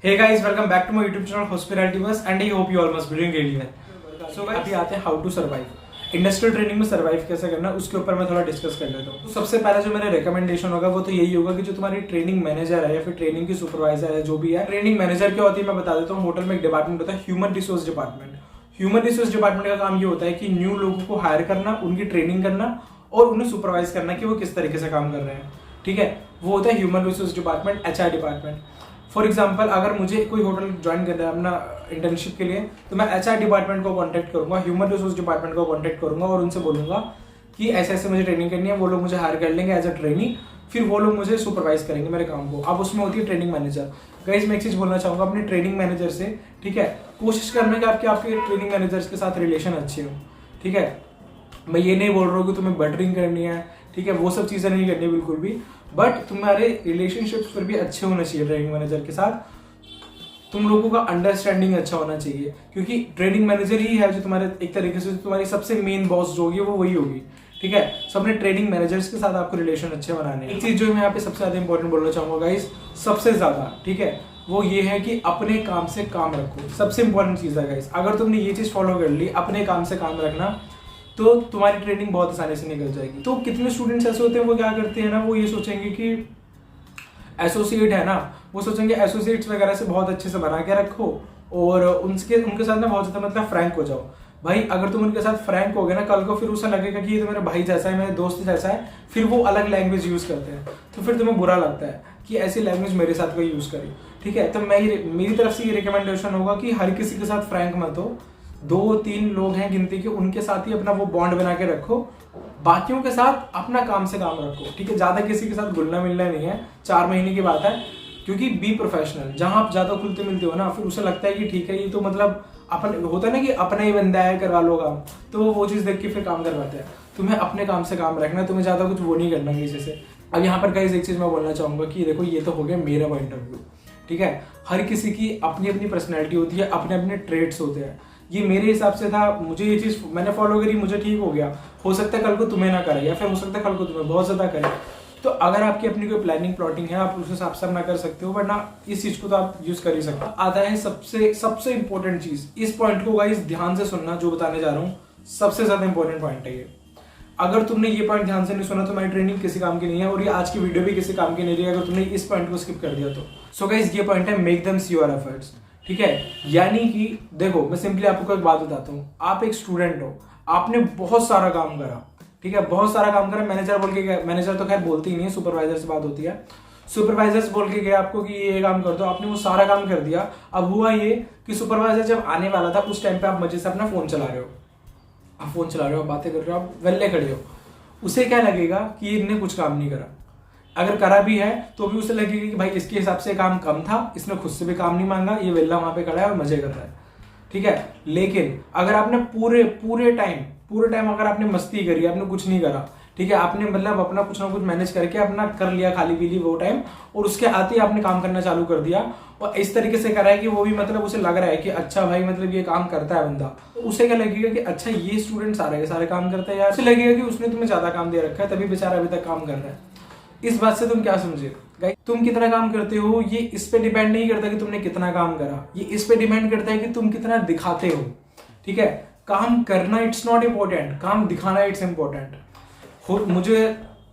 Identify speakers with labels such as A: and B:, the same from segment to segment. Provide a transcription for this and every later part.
A: Hey guys, welcome back to my YouTube channel Hospitality Bus and I hope you all must be doing really well. So guys, अभी आते हैं how to survive. Industrial training में survive कैसे करना है उसके ऊपर मैं थोड़ा डिस्कस कर लेता हूँ। तो सबसे पहला जो मेरा रिकमेंडेशन होगा वो तो यही होगा कि जो तुम्हारी ट्रेनिंग मैनेजर है या फिर ट्रेनिंग की सुपरवाइजर है, जो भी है, ट्रेनिंग मैनेजर क्या होती है मैं बता देता हूँ। होटल में एक डिपार्टमेंट होता है human resource department. Human resource department का काम ये होता है कि न्यू लोगों को हायर करना, उनकी ट्रेनिंग करना और उन्हें सुपरवाइज करना कि वो किस तरीके से काम कर रहे हैं। ठीक है, वो होता है human resource department, HR department. For example, अगर मुझे कोई होटल ज्वाइन करना है अपना इंटर्नशिप के लिए, तो मैं एचआर डिपार्टमेंट को कांटेक्ट करूंगा, ह्यूमन रिसोर्स डिपार्टमेंट को कांटेक्ट करूंगा और उनसे बोलूंगा कि ऐसे ऐसे मुझे ट्रेनिंग करनी है। वो लोग मुझे हायर कर लेंगे एज अ ट्रेनिंग, फिर वो लोग मुझे सुपरवाइज करेंगे मेरे काम को। अब उसमें होती है ट्रेनिंग मैनेजर। गाइस, मैं एक चीज बोलना चाहूंगा अपने ट्रेनिंग मैनेजर से, ठीक है, कोशिश करना कि आपके ट्रेनिंग मैनेजर्स के साथ रिलेशन अच्छे हो। ठीक है, मैं ये नहीं बोल रहा हूँ कि तुम्हें बटरिंग करनी है, ठीक है, वो सब चीजें नहीं करनी बिल्कुल भी, बट तुम्हारे रिलेशनशिप्स फिर भी अच्छे होने चाहिए ट्रेनिंग मैनेजर के साथ। तुम लोगों का अंडरस्टैंडिंग अच्छा होना चाहिए, क्योंकि ट्रेनिंग मैनेजर ही है जो तुम्हारे एक तरीके से तुम्हारी सबसे मेन बॉस जो होगी वो वही होगी। ठीक है, सो अपने ट्रेनिंग मैनेजर्स के साथ आपको रिलेशन अच्छे बनाने हैं। एक चीज जो मैं यहाँ पे सबसे ज्यादा इंपॉर्टेंट बोलना चाहूंगा गाइस, सबसे ज्यादा, ठीक है, वो ये है कि अपने काम से काम रखो। सबसे इंपॉर्टेंट चीज है गाइस, अगर तुमने ये चीज फॉलो कर ली, अपने काम से काम रखना, तो तुम्हारी ट्रेनिंग बहुत आसानी से निकल जाएगी। तो कितने स्टूडेंट्स ऐसे होते हैं वो क्या करते हैं ना, वो ये सोचेंगे कि एसोसिएट है ना, वो सोचेंगे एसोसिएट्स वगैरह से बहुत अच्छे से बना के रखो और उनके साथ ना बहुत ज्यादा मतलब फ्रैंक हो जाओ। भाई, अगर तुम उनके साथ फ्रैंक हो गए ना, कल को फिर उसे लगेगा कि ये तो मेरा भाई जैसा है, मेरे दोस्त जैसा है, फिर वो अलग लैंग्वेज यूज करते हैं, तो फिर तुम्हें बुरा लगता है कि ऐसी लैंग्वेज मेरे साथ कोई यूज करे। ठीक है, तो मेरी तरफ से ये रिकमेंडेशन होगा कि हर किसी के साथ फ्रैंक मत हो। 2-3 लोग हैं गिनती के, उनके साथ ही अपना वो बॉन्ड बना के रखो, बाकियों के साथ अपना काम से काम रखो। ठीक है, ज्यादा किसी के साथ घुलना मिलना नहीं है, 4 महीने की बात है, क्योंकि बी प्रोफेशनल। जहां आप ज्यादा खुलते मिलते हो ना, फिर उसे लगता है कि ठीक है ये तो मतलब अपन होता है ना कि अपना ही बंदा है, करवा लो काम, तो वो चीज देख के फिर काम करवाते हैं। तुम्हें अपने काम से काम रखना है, तुम्हें ज्यादा कुछ वो नहीं करना किसी से। अब यहाँ पर गाइस एक चीज मैं बोलना चाहूंगा कि देखो, ये तो हो गया मेरा पॉइंट ऑफ व्यू। ठीक है, हर किसी की अपनी अपनी पर्सनैलिटी होती है, अपने अपने ट्रेड्स होते हैं। ये मेरे हिसाब से था, मुझे ये चीज मैंने फॉलो करी, मुझे ठीक हो गया। हो सकता है कल को तुम्हें ना करे, या फिर हो सकता है कल को तुम्हें बहुत ज्यादा करे। तो अगर आपकी अपनी कोई प्लानिंग प्लॉटिंग है, आप उस हिसाब से ना कर सकते हो, वरना इस चीज को तो आप यूज कर ही सकते हो। आता है सबसे इंपॉर्टेंट चीज, इस पॉइंट को गाइस ध्यान से सुनना, जो बताने जा रहा हूँ सबसे ज्यादा इंपॉर्टेंट पॉइंट है ये। अगर तुमने ये पॉइंट ध्यान से नहीं सुना तो मेरी ट्रेनिंग किसी काम की नहीं है, और ये आज की वीडियो भी किसी काम की नहीं रही अगर तुमने इस पॉइंट को स्किप कर दिया तो। सो गाइस, ये पॉइंट है make them see your efforts. ठीक है, यानी कि देखो, मैं सिंपली आपको एक बात बताता हूँ। आप एक स्टूडेंट हो, आपने बहुत सारा काम करा, ठीक है, बहुत सारा काम करा। मैनेजर तो खैर बोलती ही नहीं है, सुपरवाइजर से बात होती है। सुपरवाइजर्स बोल के गया आपको कि ये काम कर दो, आपने वो सारा काम कर दिया। अब हुआ ये कि सुपरवाइजर जब आने वाला था, उस टाइम पे आप मजे से अपना फोन चला रहे हो, आप बातें कर रहे हो, आप वेल्ले खड़े हो। उसे क्या लगेगा कि इनने कुछ काम नहीं करा। अगर करा भी है तो भी उसे लगेगा कि भाई इसके हिसाब से काम कम था, इसने खुद से भी काम नहीं मांगा, ये वेल्ला वहां पे खड़ा है और मजे कर रहा है। ठीक है, लेकिन अगर आपने पूरे टाइम अगर आपने मस्ती करी, आपने कुछ नहीं करा, ठीक है, आपने मतलब अपना कुछ ना कुछ मैनेज करके अपना कर लिया, खाली पी ली वो टाइम, और उसके आते ही आपने काम करना चालू कर दिया, और इस तरीके से करा है कि वो भी मतलब उसे लग रहा है कि अच्छा भाई मतलब ये काम करता है बंदा, तो उसे क्या लगेगा कि अच्छा ये स्टूडेंट सारे काम करता है यार। उसे लगेगा कि उसने तुम्हें ज्यादा काम दे रखा है, तभी बेचारा अभी तक काम कर रहा है। इस बात से तुम क्या समझे गाइस, तुम कितना काम करते हो ये इस पे डिपेंड नहीं करता कि तुमने कितना काम करा, ये इस पे डिपेंड करता है कि तुम कितना दिखाते हो। ठीक है, काम करना इट्स नॉट इम्पोर्टेंट, काम दिखाना इट्स इम्पोर्टेंट।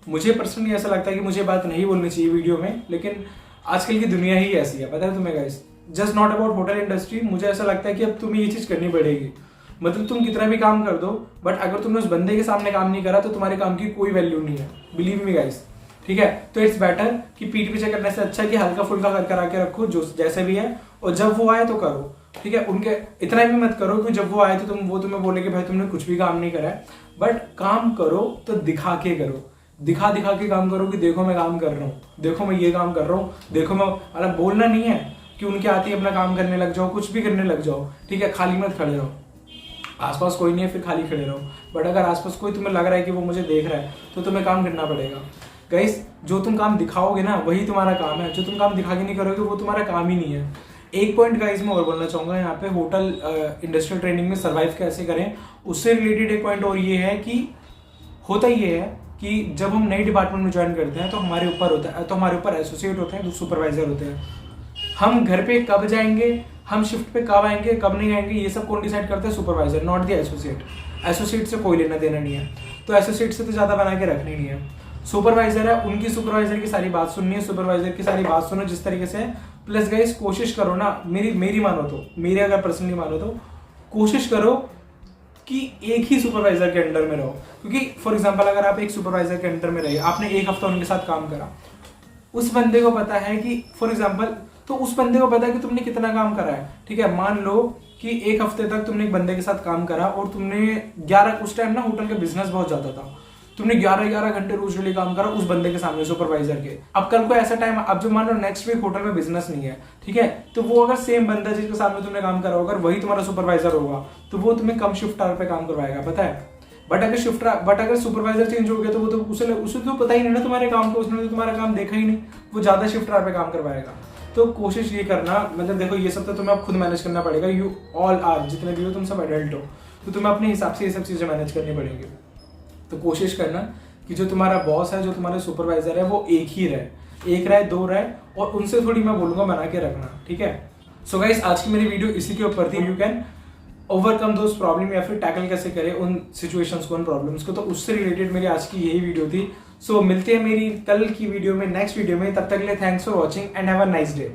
A: मुझे पर्सनली ऐसा लगता है कि मुझे बात नहीं बोलनी चाहिए वीडियो में, लेकिन आजकल की दुनिया ही ऐसी है, पता है तुम्हें guys. Just not about hotel industry, मुझे ऐसा लगता है कि अब तुम्हें ये चीज करनी पड़ेगी। मतलब तुम कितना भी काम कर दो, बट अगर तुमने उस बंदे के सामने काम नहीं करा तो तुम्हारे काम की कोई वैल्यू नहीं है, बिलीव मी गाइस। ठीक है, तो इट्स बेटर कि पीठ पीछे करने से अच्छा कि हल्का फुल्का कर करा के रखो, जो जैसे भी है, और जब वो आए तो करो। ठीक है, उनके इतना भी मत करो कि जब वो आए तो वो तुम्हें बोले कि भाई तुमने कुछ भी काम नहीं करा है, बट काम करो तो दिखा के करो, दिखा के काम करो कि देखो मैं काम कर रहा हूँ, देखो मैं ये काम कर रहा हूँ, देखो मैं, मतलब बोलना नहीं है कि उनके आते ही अपना काम करने लग जाओ, कुछ भी करने लग जाओ। ठीक है, खाली मत खड़े रहो, आसपास कोई नहीं है फिर खाली खड़े रहो, बट अगर आसपास कोई तुम्हें लग रहा है कि वो मुझे देख रहा है तो तुम्हें काम करना पड़ेगा। गाइस, जो तुम काम दिखाओगे ना वही तुम्हारा काम है, जो तुम काम दिखा के नहीं करोगे वो तुम्हारा काम ही नहीं है। एक पॉइंट गाइस मैं और बोलना चाहूंगा यहाँ पे, होटल इंडस्ट्रियल ट्रेनिंग में सर्वाइव कैसे करें उससे रिलेटेड एक पॉइंट और ये है कि होता ये है कि जब हम नई डिपार्टमेंट में ज्वाइन करते हैं तो हमारे ऊपर एसोसिएट होते हैं, जो सुपरवाइजर होते हैं। हम घर पे कब जाएंगे, हम शिफ्ट पे कब आएंगे, कब नहीं आएंगे, ये सब कौन डिसाइड करता है? Supervisor, not the associate. Associate से कोई लेना देना नहीं है, तो एसोसिएट से तो ज़्यादा बना के रखनी नहीं है। सुपरवाइजर है, उनकी सुपरवाइजर की सारी बात सुननी है, सुपरवाइजर की सारी बात सुनो जिस तरीके से। प्लस गाइस कोशिश करो ना, मेरी मानो तो, मेरे अगर पर्सनली मानो तो कोशिश करो कि एक ही सुपरवाइजर के अंडर में रहो। क्योंकि फॉर एग्जांपल अगर आप एक सुपरवाइजर के अंडर में रहे, आपने एक हफ्ता उनके साथ काम करा, उस बंदे को पता है कि फॉर एग्जांपल, तो उस बंदे को पता है कि तुमने कितना काम करा है। ठीक है, मान लो कि एक हफ्ते तक तुमने एक बंदे के साथ काम करा और तुमने 11, उस टाइम ना होटल का बिजनेस बहुत ज्यादा था, तुमने 11 घंटे रोज डेली काम करा उस बंदे के सामने, सुपरवाइजर के। अब कल को ऐसा टाइम, अब जो मान लो नेक्स्ट वीक होटल में बिजनेस नहीं है, ठीक है, तो वो अगर सेम बंदा जिसके सामने तुमने काम करा होगा, वही तुम्हारा सुपरवाइजर होगा, तो वो तुम्हें कम शिफ्ट आवर पे काम करवाएगा, पता है। बट अगर सुपरवाइजर चेंज हो गया तो वो तो उसे तो पता ही नहीं ना तुम्हारे काम को, उसने तो तुम्हारा काम देखा ही नहीं, वो ज्यादा शिफ्ट आवर पे काम करवाएगा। तो कोशिश ये करना, मतलब देखो ये सब तो तुम्हें अब खुद मैनेज करना पड़ेगा। यू ऑल आर, जितने भी हो तुम सब एडल्ट हो, तो तुम्हें अपने हिसाब से ये सब चीजें मैनेज करनी पड़ेंगी। तो कोशिश करना कि जो तुम्हारा बॉस है, जो तुम्हारा सुपरवाइजर है, वो एक ही रहे, एक रहे, दो रहे, और उनसे थोड़ी मैं बोलूंगा बना के रखना, ठीक है। सो गाइस आज की मेरी वीडियो इसी के ऊपर थी, you can overcome those problem, या फिर टैकल कैसे करें उन सिचुएशंस को, उन प्रॉब्लम्स को। तो उससे रिलेटेड मेरी आज की यही वीडियो थी। सो मिलते हैं मेरी कल की वीडियो में, नेक्स्ट वीडियो में। तब तक के लिए thanks for watching and have a nice day.